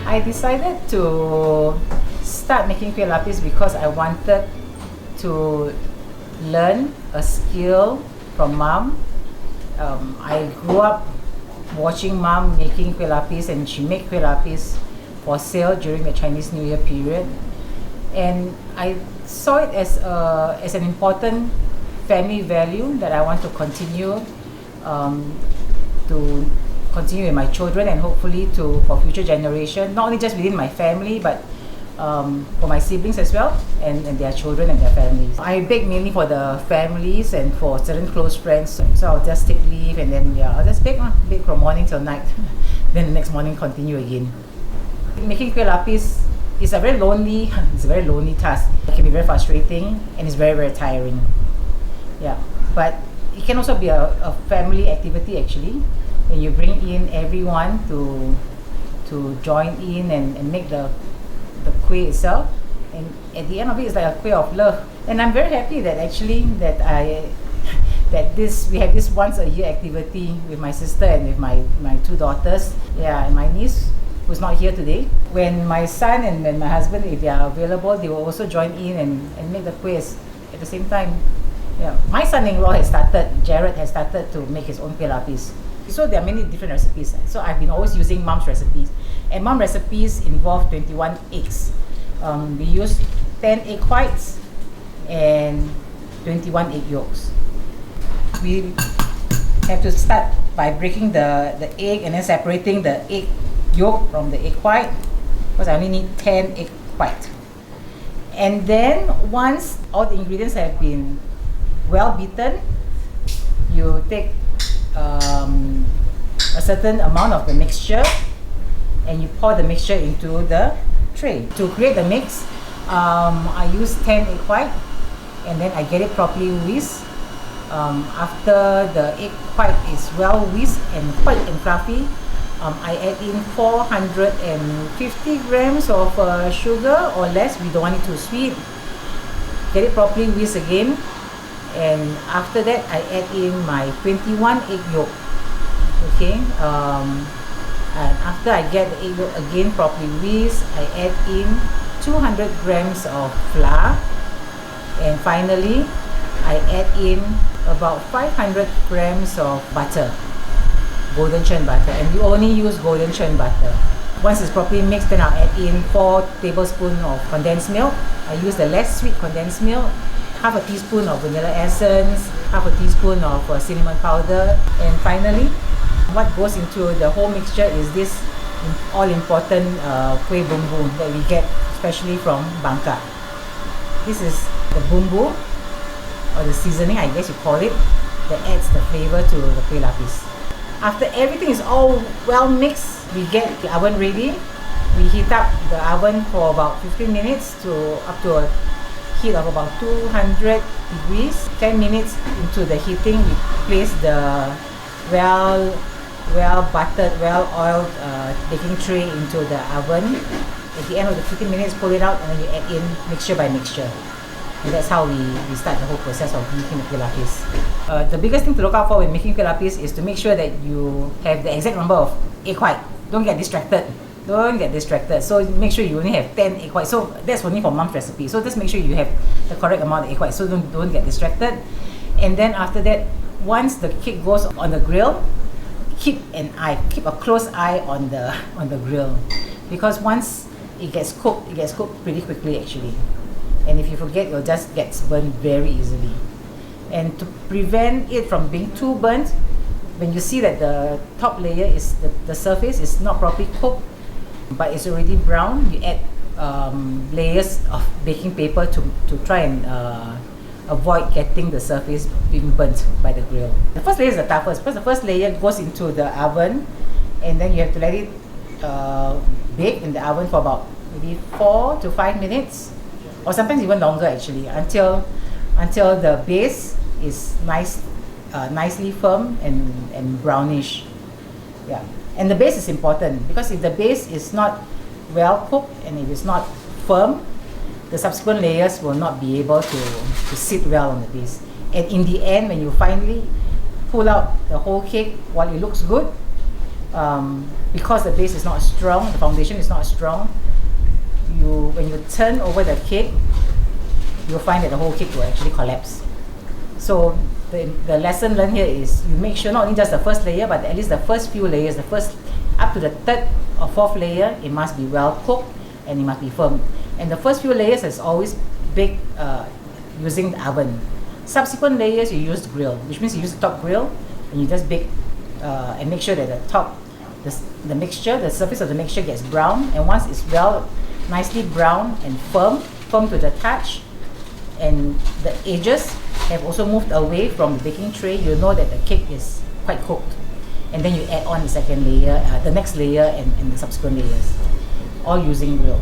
I decided to start making Kueh Lapis because I wanted to learn a skill from mom. I grew up watching mom making Kueh Lapis, and she made Kueh Lapis for sale during the Chinese New Year period. And I saw it as an important family value that I want to continue with my children, and hopefully for future generation, not only just within my family, but for my siblings as well, and their children and their families. I bake mainly for the families and for certain close friends. So I'll just take leave, and then I'll just bake from morning till night. Then the next morning continue again. Making Kueh Lapis is a very lonely task. It can be very frustrating, and it's very, very tiring. Yeah, but it can also be a family activity actually. When you bring in everyone to join in and make the kueh itself, and at the end of it, it's like a kueh of love. And I'm very happy that actually we have this once a year activity with my sister and with my two daughters. Yeah, and my niece, who's not here today. When my son and when my husband, if they are available, they will also join in and make the kueh at the same time. Yeah, my son-in-law Jared has started to make his own Kueh Lapis. So there are many different recipes. So I've been always using mom's recipes. And mom recipes involve 21 eggs. We use 10 egg whites and 21 egg yolks. We have to start by breaking the egg and then separating the egg yolk from the egg white, because I only need 10 egg white. And then once all the ingredients have been well beaten, you take a certain amount of the mixture and you pour the mixture into the tray. To create the mix, I use 10 egg white, and then I get it properly whisked. After the egg white is well whisked and quite and fluffy, I add in 450 grams of sugar or less. We don't want it too sweet. Get it properly whisked again, and after that I add in my 21 egg yolk. Okay, and after I get the egg yolk again properly whisked, I add in 200 grams of flour, and finally I add in about 500 grams of butter, golden churn butter, and you only use golden churn butter. Once it's properly mixed, then I'll add in 4 tablespoons of condensed milk. I use the less sweet condensed milk, half a teaspoon of vanilla essence, half a teaspoon of cinnamon powder, and finally, what goes into the whole mixture is this all-important kueh bumbu that we get especially from Bangka. This is the bumbu, or the seasoning, I guess you call it, that adds the flavor to the Kueh Lapis. After everything is all well mixed, we get the oven ready. We heat up the oven for about 15 minutes up to a heat of about 200 degrees. 10 minutes into the heating, we place the well buttered, well oiled baking tray into the oven. At the end of the 15 minutes, pull it out, and then you add in mixture by mixture. And that's how we start the whole process of making the Kueh Lapis. The biggest thing to look out for when making Kueh Lapis is to make sure that you have the exact number of egg white. Don't get distracted. So make sure you only have 10 egg whites. So that's only for mom's recipe. So just make sure you have the correct amount of egg whites. So don't get distracted. And then after that, once the cake goes on the grill, keep a close eye on the grill, because once it gets cooked pretty quickly actually. And if you forget, it'll just get burnt very easily. And to prevent it from being too burnt, when you see that the top layer the surface is not properly cooked, but it's already brown, you add layers of baking paper to try and avoid getting the surface being burnt by the grill. The first layer is the toughest, because the first layer goes into the oven, and then you have to let it bake in the oven for about maybe 4 to 5 minutes, or sometimes even longer actually, until the base is nicely firm and brownish. Yeah, and the base is important, because if the base is not well cooked and if it's not firm, the subsequent layers will not be able to sit well on the base. And in the end, when you finally pull out the whole cake, while it looks good, because the base is not strong, the foundation is not strong, when you turn over the cake, you'll find that the whole cake will actually collapse. So the lesson learned here is you make sure not only just the first layer, but at least the first few layers, the first up to the third or fourth layer, it must be well cooked and it must be firm. And the first few layers is always baked using the oven. Subsequent layers you use the grill, which means you use the top grill and you just bake and make sure that the top, the mixture, the surface of the mixture gets brown. And once it's nicely brown and firm to the touch, and the edges have also moved away from the baking tray, you know that the cake is quite cooked. And then you add on the second layer, the next layer, and the subsequent layers, all using grill.